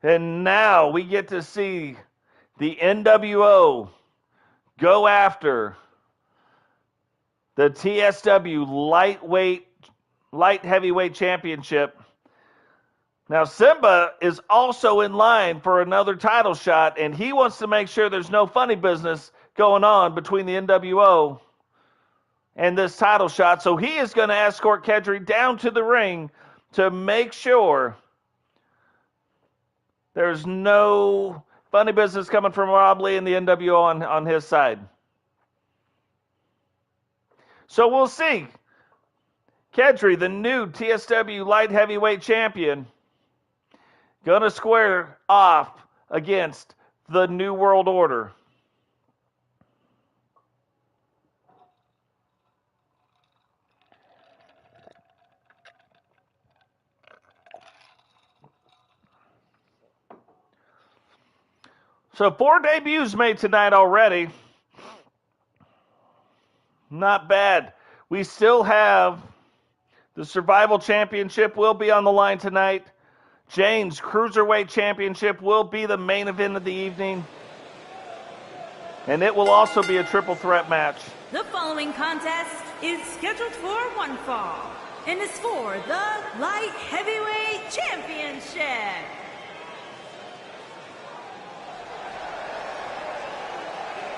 And now we get to see the NWO go after the TSW light heavyweight championship. Now, Simba is also in line for another title shot, and he wants to make sure there's no funny business going on between the NWO and this title shot. So he is going to escort Kedri down to the ring to make sure there's no funny business coming from Rob Lee and the NWO on his side. So we'll see. Kedri, the new TSW light heavyweight champion, gonna square off against the New World Order. So 4 debuts made tonight already. Not bad. We still have the Survival Championship will be on the line tonight. James Cruiserweight Championship will be the main event of the evening. And it will also be a triple threat match. The following contest is scheduled for one fall and is for the Light Heavyweight Championship.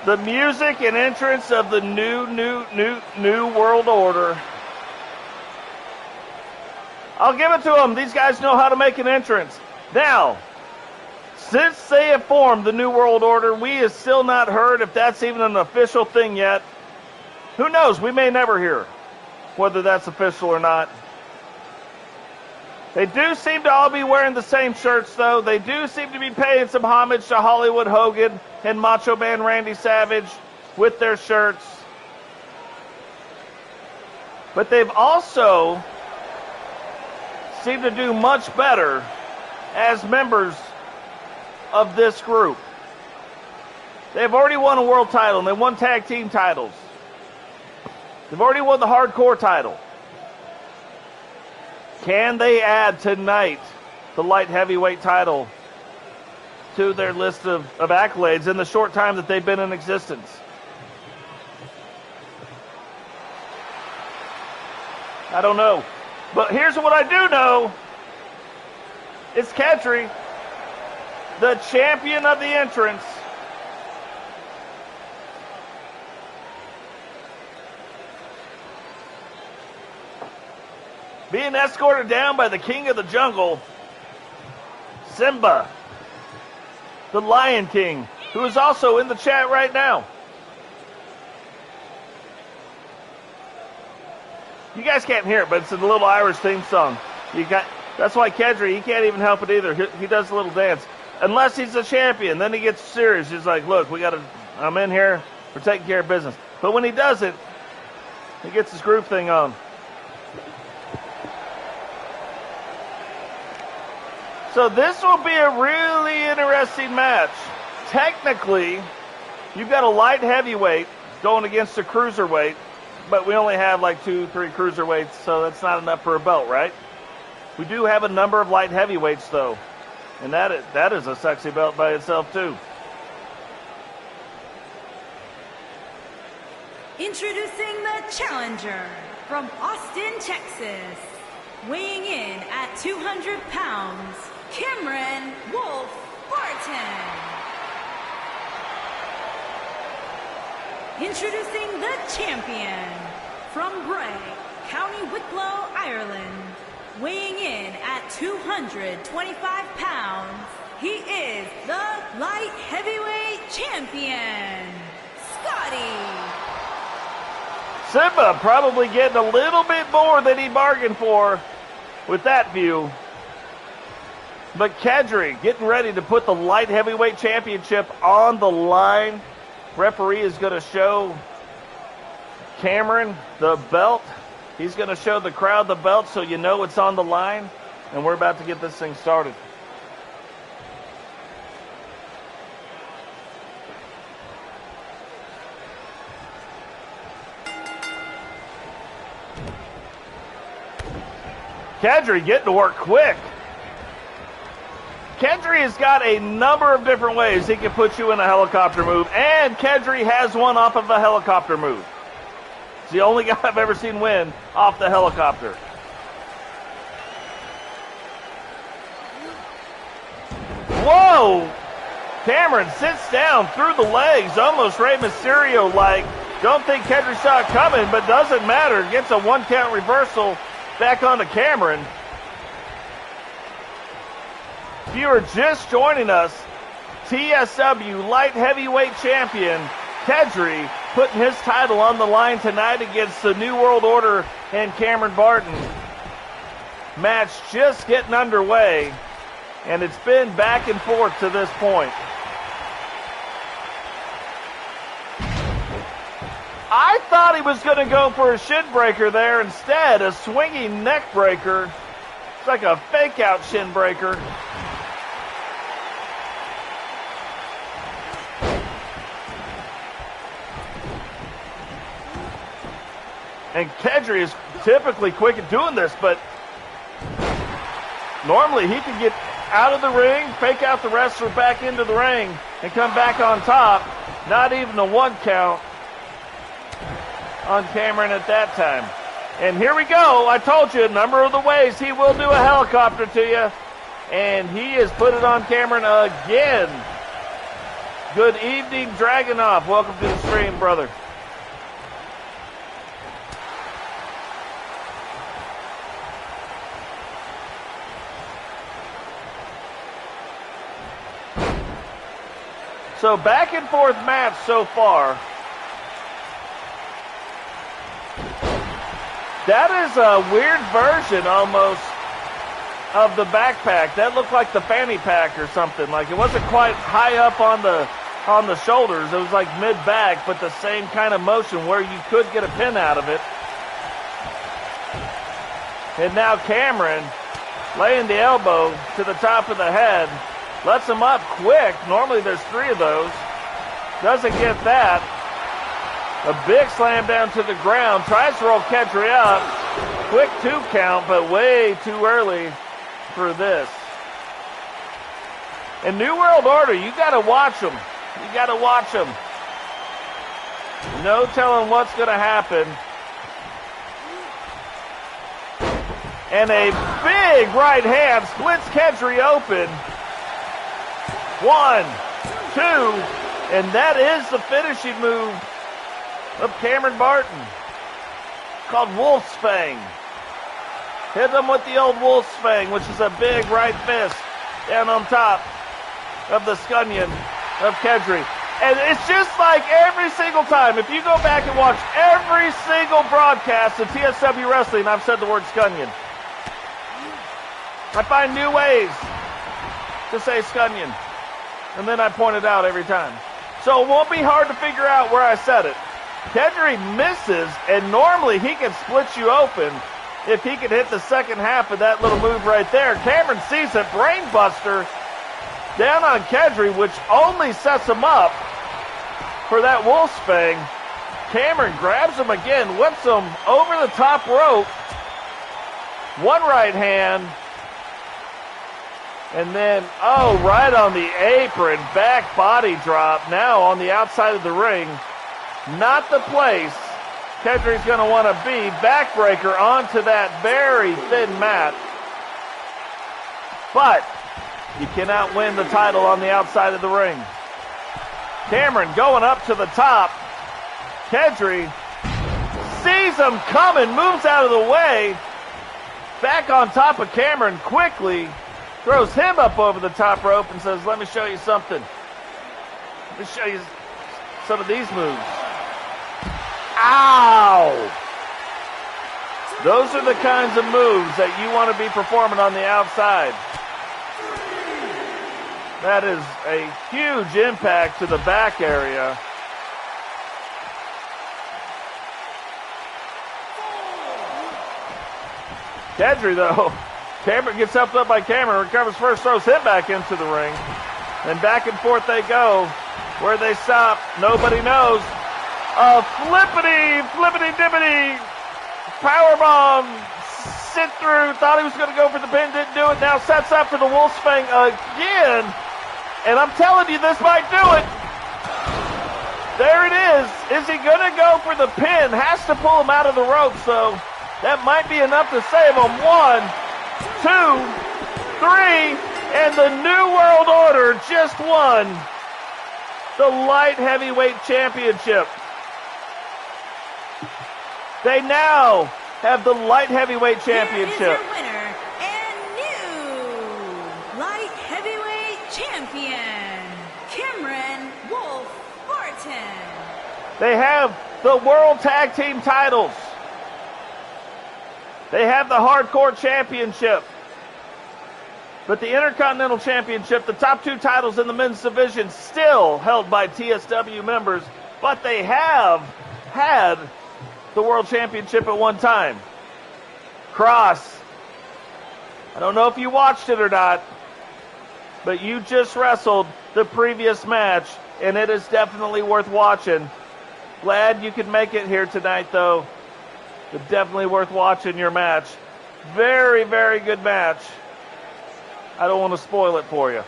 The music and entrance of the new World Order. I'll give it to them. These guys know how to make an entrance. Now, since they have formed the New World Order, we have still not heard if that's even an official thing yet. Who knows? We may never hear whether that's official or not. They do seem to all be wearing the same shirts, though. They do seem to be paying some homage to Hollywood Hogan and Macho Man Randy Savage with their shirts. But they've also seemed to do much better as members of this group. They've already won a world title, and they won tag team titles. They've already won the hardcore title. Can they add tonight the light heavyweight title to their list of accolades in the short time that they've been in existence? I don't know. But here's what I do know. It's Kedri, the champion of the entrance. Being escorted down by the king of the jungle, Simba, the Lion King, who is also in the chat right now. You guys can't hear it, but it's a little Irish theme song. That's why Kedri, he can't even help it either. He does a little dance. Unless he's a champion, then he gets serious. He's like, look, I'm in here, we're taking care of business. But when he does it, he gets his groove thing on. So this will be a really interesting match. Technically, you've got a light heavyweight going against a cruiserweight, but we only have like 2-3 cruiserweights, so that's not enough for a belt, right? We do have a number of light heavyweights, though, and that is a sexy belt by itself, too. Introducing the challenger from Austin, Texas, weighing in at 200 pounds, Cameron Wolf Barton. Introducing the champion from Bray, County Wicklow, Ireland, weighing in at 225 pounds, he is the light heavyweight champion, Scotty. Simba probably getting a little bit more than he bargained for with that view. But Kedri getting ready to put the light heavyweight championship on the line. Referee is going to show Cameron the belt. He's going to show the crowd the belt so you know it's on the line. And we're about to get this thing started. Kedri getting to work quick. Kedri has got a number of different ways he can put you in a helicopter move, and Kedri has one off of a helicopter move. He's the only guy I've ever seen win off the helicopter. Whoa! Cameron sits down through the legs, almost Rey Mysterio-like. Don't think Kedri saw it coming, but doesn't matter. Gets a 1 count reversal back onto Cameron. If you are just joining us, TSW Light Heavyweight Champion Kedri putting his title on the line tonight against the New World Order and Cameron Barton. Match just getting underway, and it's been back and forth to this point. I thought he was going to go for a shin breaker there. Instead, a swinging neck breaker. It's like a fake out shin breaker. And Kedri is typically quick at doing this, but normally he can get out of the ring, fake out the wrestler back into the ring, and come back on top. Not even a 1 count on Cameron at that time. And here we go. I told you a number of the ways he will do a helicopter to you. And he has put it on Cameron again. Good evening, Dragunov. Welcome to the stream, brother. So back and forth match so far. That is a weird version almost of the backpack. That looked like the fanny pack or something. Like it wasn't quite high up on the shoulders. It was like mid-back, but the same kind of motion where you could get a pin out of it. And now Cameron laying the elbow to the top of the head. Lets him up quick. Normally there's 3 of those. Doesn't get that. A big slam down to the ground. Tries to roll Kedri up. Quick 2 count, but way too early for this. And New World Order, you got to watch them. You got to watch them. No telling what's going to happen. And a big right hand splits Kedri open. 1, 2, and that is the finishing move of Cameron Barton, called Wolf's Fang. Hit him with the old Wolf's Fang, which is a big right fist down on top of the scunion of Kedri. And it's just like every single time, if you go back and watch every single broadcast of TSW Wrestling, I've said the word scunion. I find new ways to say scunion. And then I point it out every time. So it won't be hard to figure out where I said it. Kedri misses, and normally he can split you open if he could hit the second half of that little move right there. Cameron sees it, brainbuster down on Kedri, which only sets him up for that Wolf's Fang. Cameron grabs him again, whips him over the top rope. 1 right hand. And then, right on the apron, back body drop. Now on the outside of the ring. Not the place Kedri's going to want to be. Backbreaker onto that very thin mat. But you cannot win the title on the outside of the ring. Cameron going up to the top. Kedri sees him coming, moves out of the way. Back on top of Cameron quickly. Throws him up over the top rope and says, let me show you something. Let me show you some of these moves. Ow! Those are the kinds of moves that you want to be performing on the outside. That is a huge impact to the back area. Kedri, though, Cameron gets helped up by Cameron, recovers first, throws him back into the ring. And back and forth they go. Where they stop, nobody knows. A flippity-dippity powerbomb it through. Thought he was going to go for the pin, didn't do it. Now sets up for the Wolfsfang again. And I'm telling you, this might do it. There it is. Is he going to go for the pin? Has to pull him out of the rope, so that might be enough to save him. 1, 2, 3, and the New World Order just won the Light Heavyweight Championship. They now have the Light Heavyweight Championship. Here is your winner and new Light Heavyweight Champion, Cameron Wolf Barton. They have the World Tag Team titles. They have the Hardcore Championship. But the Intercontinental Championship, the top 2 titles in the men's division, still held by TSW members. But they have had the World Championship at one time. Cross, I don't know if you watched it or not, but you just wrestled the previous match, and it is definitely worth watching. Glad you could make it here tonight, though. But definitely worth watching your match. Very, very good match. I don't want to spoil it for you.